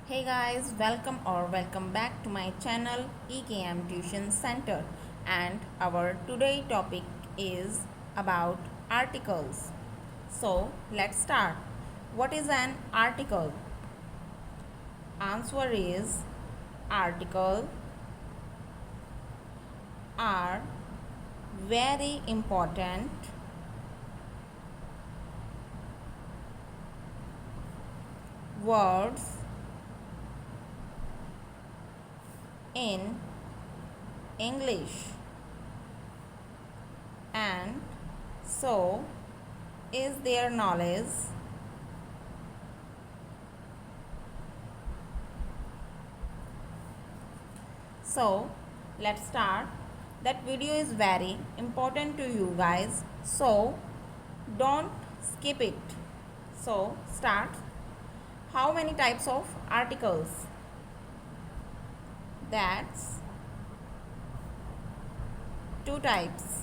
Hey guys, welcome back to my channel EKM Tuition Center, and our today topic is about articles. So, let's start. What is an article? Answer is article are very important words in English, and so is their knowledge so let's start. That video is very important to you guys, so don't skip it. So start. How many types of articles? That's two types.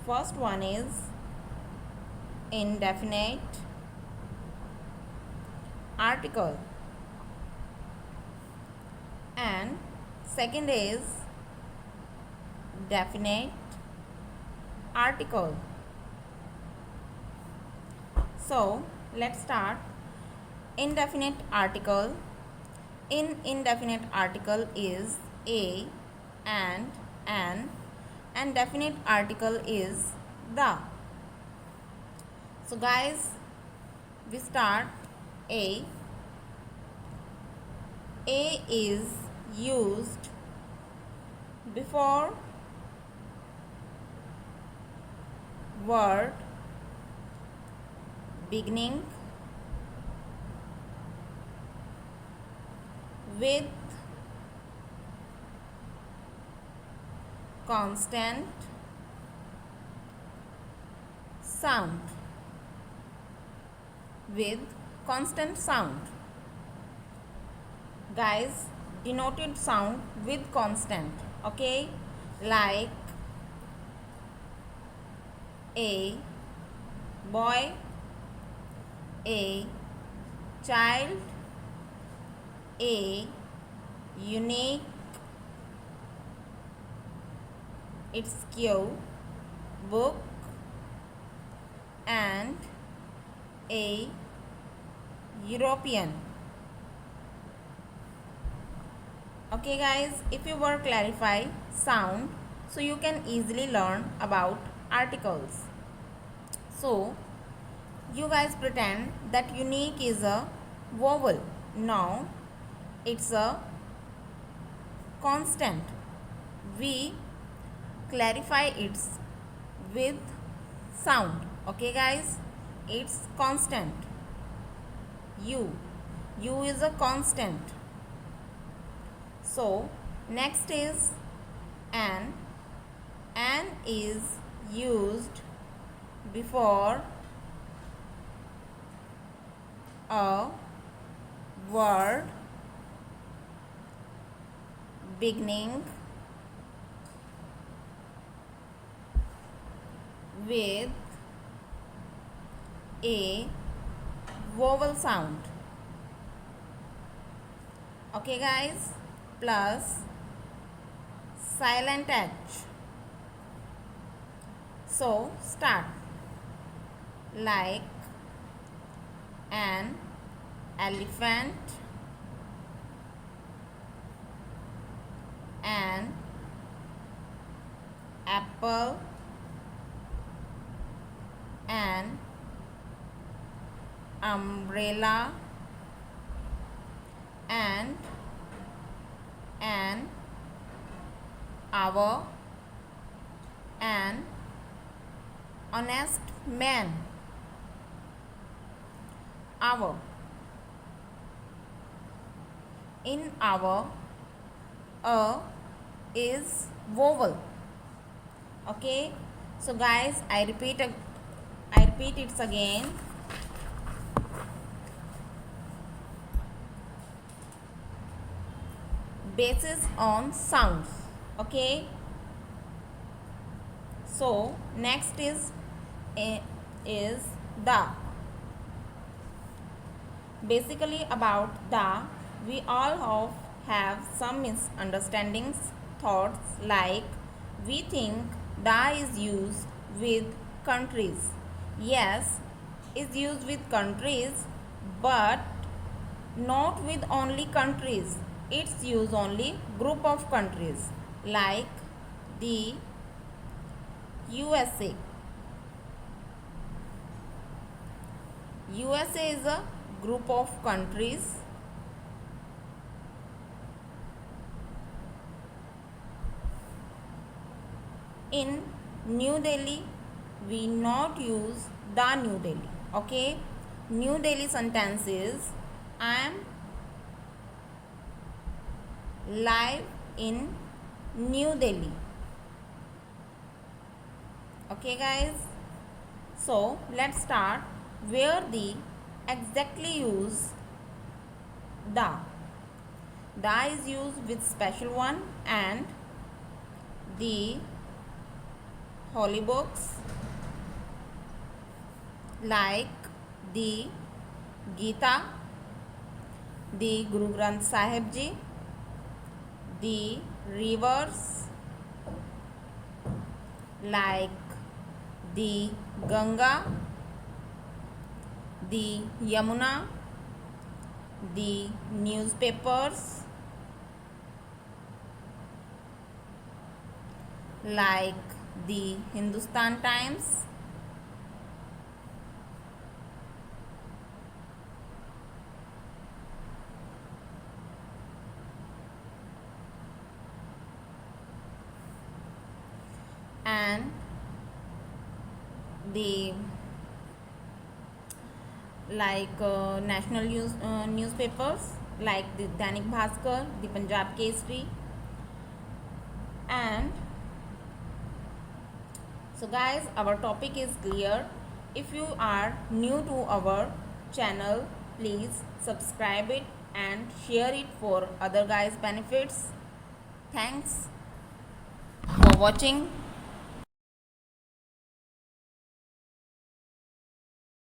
First one is indefinite article, and second is definite article. So let's start. Indefinite article. In indefinite article is a and an, and definite article is the. So guys, we start. A. A is used before word beginning with constant sound. With constant sound. Guys, denoted sound with constant. Okay, like a boy, a child, a unique, its queue, book, and a European. Okay guys, if you were clarify sound, so you can easily learn about articles. So you guys pretend that unique is a vowel. Now it's a constant. We clarify it with sound. Okay guys, it's constant. U is a constant. So next is an. An is used before a word beginning with a vowel sound. Okay guys, plus silent H. So start. Like an elephant, an apple, an umbrella, and an hour, an honest man. Hour. In hour, a is vowel. Okay, so guys, I repeat it again. Basis on sounds. Okay, so next is the. Basically about the, we all have some misunderstandings, thoughts like we think da is used with countries. Yes, is used with countries, but not with only countries. It's used only group of countries like the USA. USA is a group of countries. In New Delhi, we not use the New Delhi. Okay, New Delhi sentence is I am live in New Delhi. Okay, guys. So let's start where the exactly use the. The is used with special one and the holy books like the Gita, the Guru Granth Sahib Ji, the rivers like the Ganga, the Yamuna, the newspapers like the Hindustan Times, and the national newspapers like the Dainik Bhaskar, the Punjab Kesari. And so guys, our topic is clear. If you are new to our channel, please subscribe it and share it for other guys benefits. Thanks for watching.